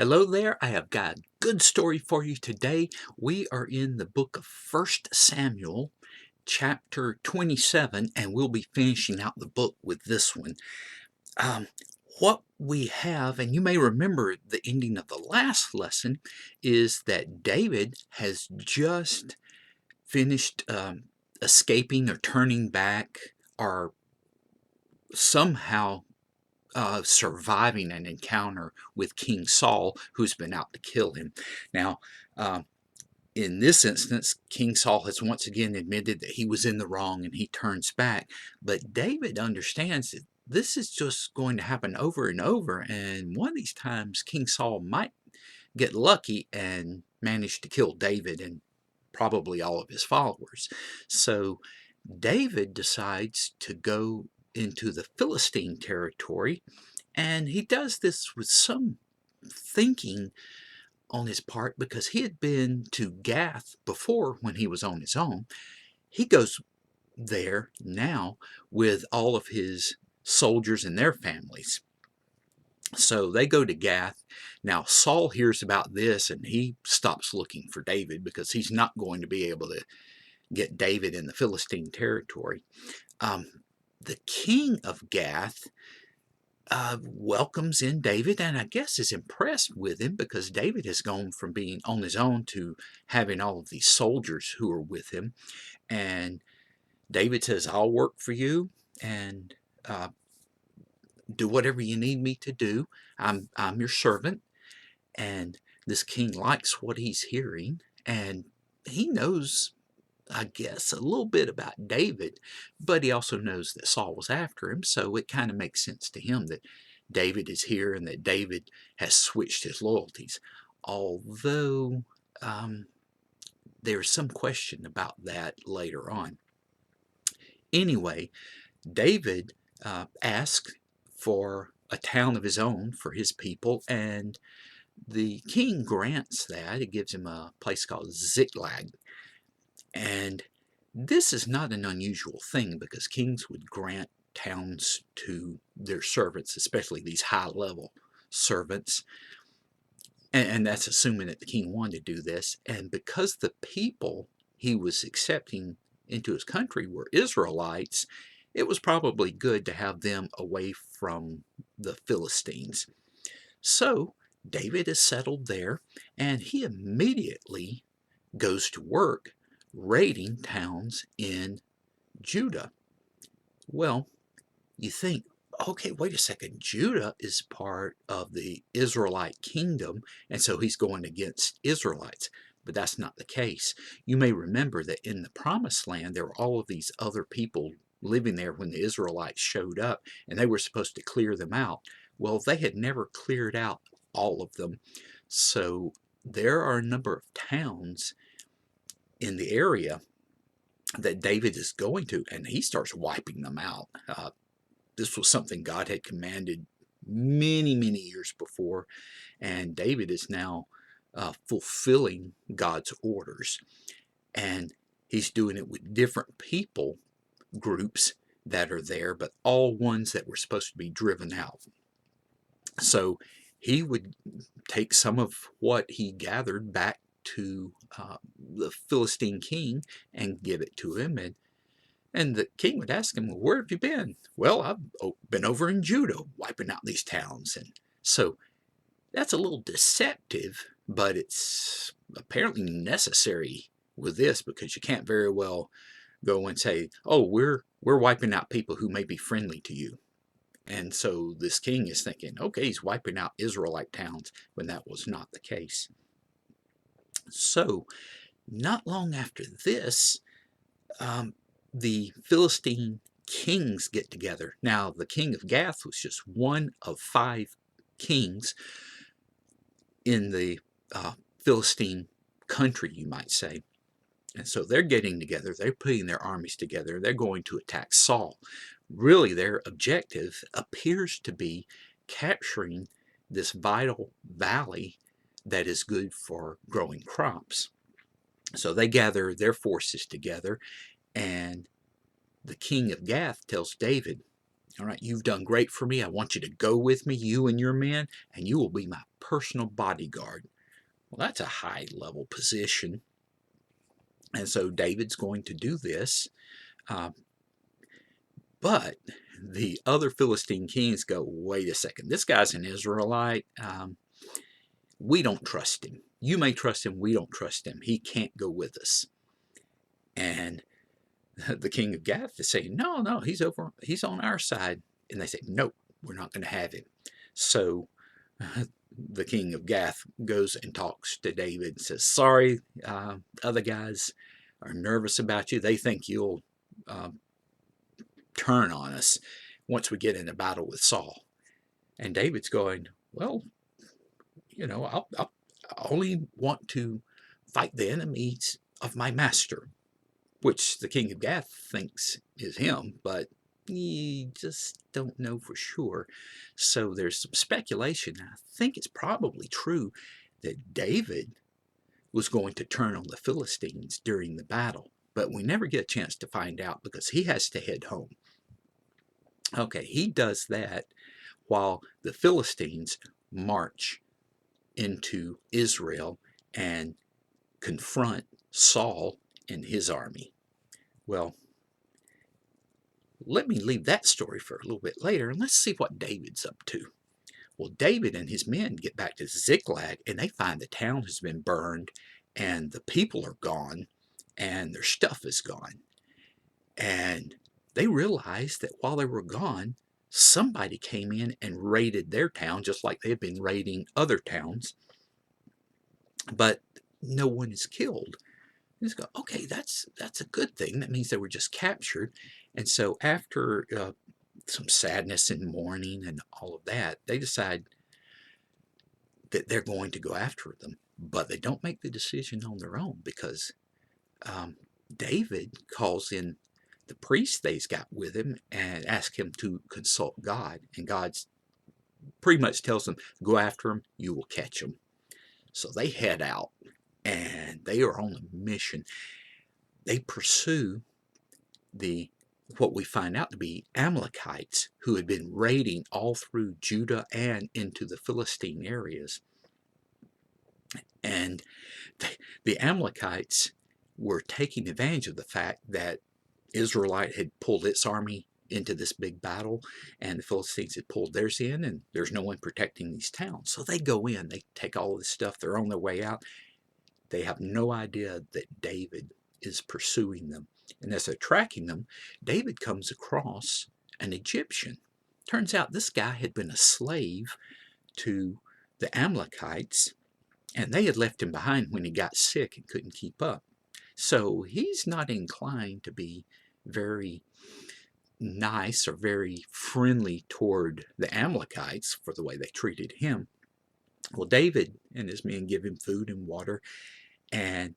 Hello there. I have got a good story for you today. We are in the book of First Samuel, chapter 27, and we'll be finishing out the book with this one. Um, what we have, and you may remember the ending of the last lesson, is that David has just finished escaping or turning back or somehow surviving an encounter with King Saul, who's been out to kill him. Now, uh, in this instance, King Saul has once again admitted that he was in the wrong and he turns back. But David understands that this is just going to happen over and over. And one of these times, King Saul might get lucky and manage to kill David and probably all of his followers. So David decides to go into the Philistine territory, and he does this with some thinking on his part because he had been to Gath before when he was on his own. He goes there now with all of his soldiers and their families. So they go to Gath. Now Saul hears about this and he stops looking for David because he's not going to be able to get David in the Philistine territory. Um, the king of Gath welcomes in David and I guess is impressed with him because David has gone from being on his own to having all of these soldiers who are with him. And David says, I'll work for you and do whatever you need me to do. I'm your servant. And this king likes what he's hearing, and he knows, I guess, a little bit about David, but he also knows that Saul was after him, so it kind of makes sense to him that David is here and that David has switched his loyalties. Although there's some question about that later on. Anyway, David asks for a town of his own for his people, and the king grants that. It gives him a place called Ziklag. And this is not an unusual thing because kings would grant towns to their servants, especially these high-level servants. And that's assuming that the king wanted to do this. And because the people he was accepting into his country were Israelites, it was probably good to have them away from the Philistines. So David is settled there, and he immediately goes to work raiding towns in Judah. Well, you think, okay, wait a second, Judah is part of the Israelite kingdom, and so he's going against Israelites. But that's not the case. You may remember that in the Promised Land, there were all of these other people living there when the Israelites showed up, and they were supposed to clear them out. Well, they had never cleared out all of them. So there are a number of towns in the area that David is going to, and he starts wiping them out. This was something God had commanded many, many years before, and David is now fulfilling God's orders. And he's doing it with different people groups that are there, but all ones that were supposed to be driven out. So he would take some of what he gathered back to the Philistine king and give it to him. And the king would ask him, well, where have you been? Well, I've been over in Judah, wiping out these towns. And so that's a little deceptive, but it's apparently necessary with this because you can't very well go and say, oh, we're wiping out people who may be friendly to you. And so this king is thinking, okay, he's wiping out Israelite towns when that was not the case. So not long after this, the Philistine kings get together. Now, the king of Gath was just one of 5 kings in the Philistine country, you might say. And so they're getting together, they're putting their armies together, they're going to attack Saul. Really, their objective appears to be capturing this vital valley that is good for growing crops. So they gather their forces together, and the king of Gath tells David, All right, you've done great for me. I want you to go with me, you and your men, and you will be my personal bodyguard. Well, that's a high level position. And so David's going to do this. Uh, but the other Philistine kings go, wait a second, this guy's an Israelite. We don't trust him. You may trust him. We don't trust him. He can't go with us. And the king of Gath is saying, no, no, he's on our side. And they say, nope, we're not going to have him. So the king of Gath goes and talks to David and says, sorry, other guys are nervous about you. They think you'll turn on us once we get in a battle with Saul. And David's going, well, I'll only want to fight the enemies of my master, which the king of Gath thinks is him, but you just don't know for sure. So there's some speculation. I think it's probably true that David was going to turn on the Philistines during the battle, but we never get a chance to find out because he has to head home. Okay, he does that while the Philistines march into Israel and confront Saul and his army. Well, let me leave that story for a little bit later, and let's see what David's up to. Well, David and his men get back to Ziklag, and they find the town has been burned, and the people are gone, and their stuff is gone. And they realized that while they were gone, somebody came in and raided their town, just like they had been raiding other towns, but no one is killed. Just go, okay, that's a good thing. That means they were just captured. And so after some sadness and mourning and all of that, they decide that they're going to go after them. But they don't make the decision on their own because David calls in the priest they've got with him and asks him to consult God. And God pretty much tells them, go after them, you will catch them. So they head out and they are on a mission. They pursue what we find out to be Amalekites who had been raiding all through Judah and into the Philistine areas. And the Amalekites were taking advantage of the fact that Israelite had pulled its army into this big battle and the Philistines had pulled theirs in, and there's no one protecting these towns. So they go in, they take all this stuff, they're on their way out. They have no idea that David is pursuing them. And as they're tracking them, David comes across an Egyptian. Turns out this guy had been a slave to the Amalekites, and they had left him behind when he got sick and couldn't keep up. So he's not inclined to be very nice or very friendly toward the Amalekites for the way they treated him. Well, David and his men give him food and water, and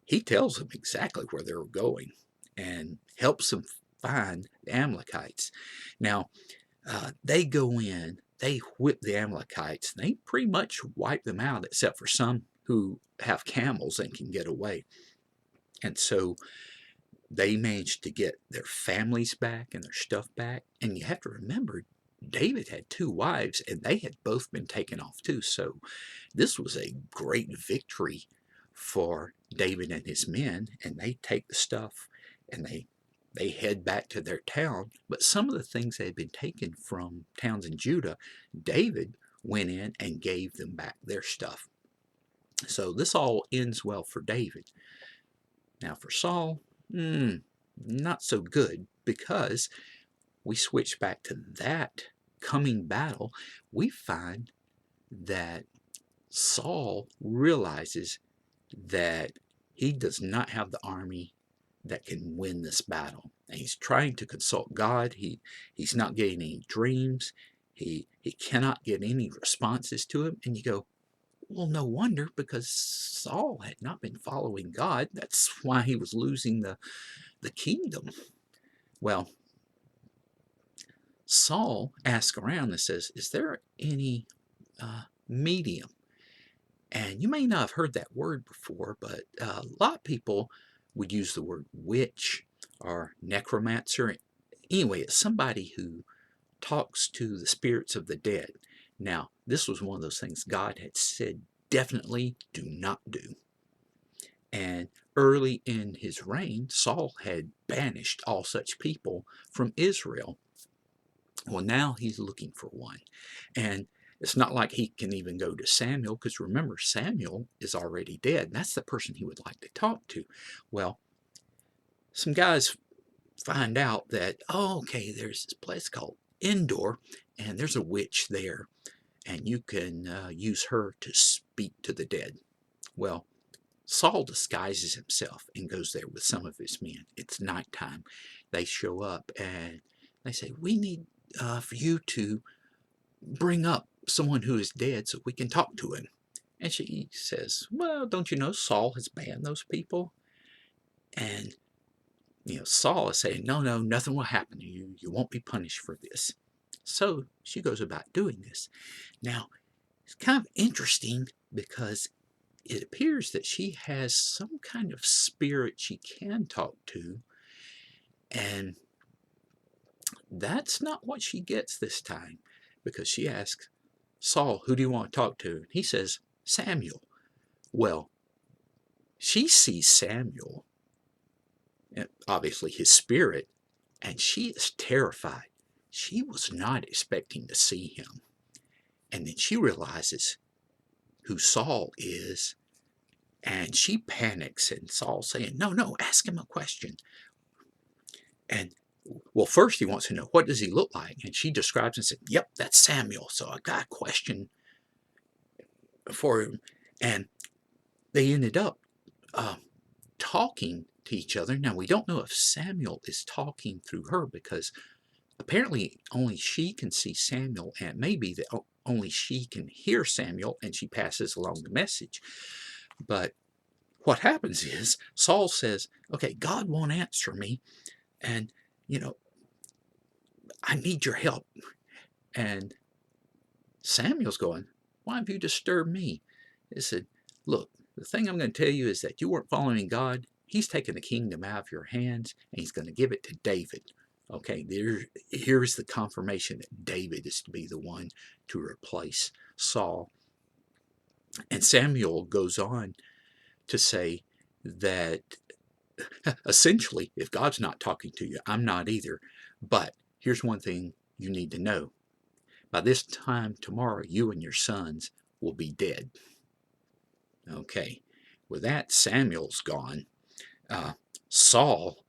he tells them exactly where they're going and helps them find the Amalekites. Now, they go in, they whip the Amalekites, and they pretty much wipe them out except for some who have camels and can get away. And so they managed to get their families back and their stuff back. And you have to remember, David had 2 wives, and they had both been taken off too. So this was a great victory for David and his men, and they take the stuff and they head back to their town. But some of the things that had been taken from towns in Judah, David went in and gave them back their stuff. So this all ends well for David. Now for Saul, not so good, because we switch back to that coming battle. We find that Saul realizes that he does not have the army that can win this battle. And he's trying to consult God. He's not getting any dreams. He cannot get any responses to him. And you go, well, no wonder, because Saul had not been following God. That's why he was losing the kingdom. Well, Saul asks around and says, is there any medium? And you may not have heard that word before, but a lot of people would use the word witch or necromancer. Anyway, it's somebody who talks to the spirits of the dead. Now, this was one of those things God had said definitely do not do. And early in his reign, Saul had banished all such people from Israel. Well, now he's looking for one. And it's not like he can even go to Samuel, because remember, Samuel is already dead. And that's the person he would like to talk to. Well, some guys find out that, oh, okay, there's this place called Endor, and there's a witch there, and you can use her to speak to the dead. Well, Saul disguises himself and goes there with some of his men. It's nighttime. They show up and they say, we need for you to bring up someone who is dead so we can talk to him. And she says, well, don't you know Saul has banned those people? And Saul is saying, no, nothing will happen to you. You won't be punished for this. So she goes about doing this. Now, it's kind of interesting because it appears that she has some kind of spirit she can talk to, and that's not what she gets this time, because she asks Saul, who do you want to talk to? And he says, Samuel. Well, she sees Samuel, obviously his spirit, and she is terrified. She was not expecting to see him. And then she realizes who Saul is, and she panics, and Saul's saying, no, ask him a question. And, well, first he wants to know, what does he look like? And she describes and says, yep, that's Samuel. So I got a question for him. And they ended up talking to each other. Now, we don't know if Samuel is talking through her, because apparently only she can see Samuel, and maybe that only she can hear Samuel, and she passes along the message. But what happens is Saul says, okay, God won't answer me, and I need your help. And Samuel's going, why have you disturbed me? He said, look, the thing I'm going to tell you is that you weren't following God. He's taken the kingdom out of your hands, and he's going to give it to David. Okay, here's the confirmation that David is to be the one to replace Saul. And Samuel goes on to say that essentially, if God's not talking to you, I'm not either. But here's one thing you need to know. By this time tomorrow, you and your sons will be dead. Okay, with that, Samuel's gone. Saul,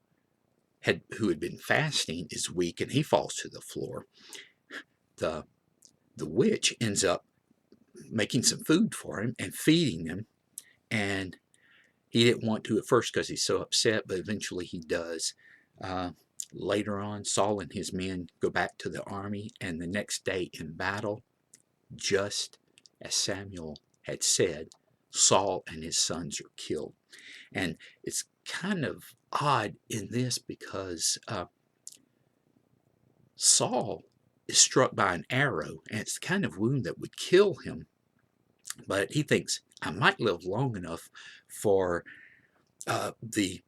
who had been fasting, is weak, and he falls to the floor. The witch ends up making some food for him and feeding him, and he didn't want to at first because he's so upset, but eventually he does. Later on, Saul and his men go back to the army, and the next day in battle, just as Samuel had said, Saul and his sons are killed. And it's kind of odd in this because Saul is struck by an arrow, and it's the kind of wound that would kill him. But he thinks, I might live long enough for the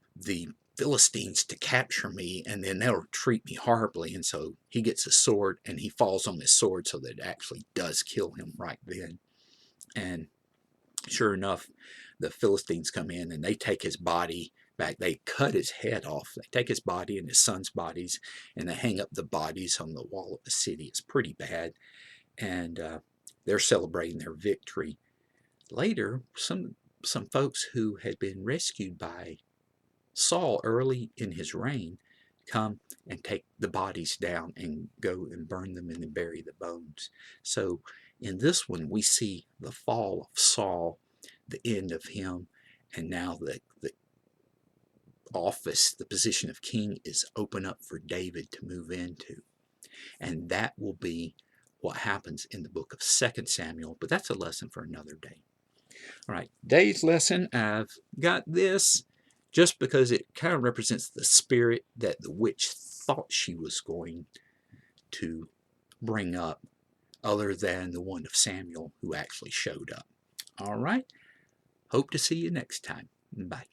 Philistines to capture me, and then they'll treat me horribly. And so he gets a sword, and he falls on his sword, so that it actually does kill him right then. And sure enough, the Philistines come in, and they take his body back. They cut his head off. They take his body and his son's bodies, and they hang up the bodies on the wall of the city. It's pretty bad. And they're celebrating their victory. Later, some folks who had been rescued by Saul early in his reign come and take the bodies down and go and burn them and then bury the bones. So in this one, we see the fall of Saul, the end of him, and now the office, the position of king, is open up for David to move into. And that will be what happens in the book of 2 Samuel, but that's a lesson for another day. All right, today's lesson, I've got this just because it kind of represents the spirit that the witch thought she was going to bring up, other than the one of Samuel who actually showed up. All right, hope to see you next time. Bye.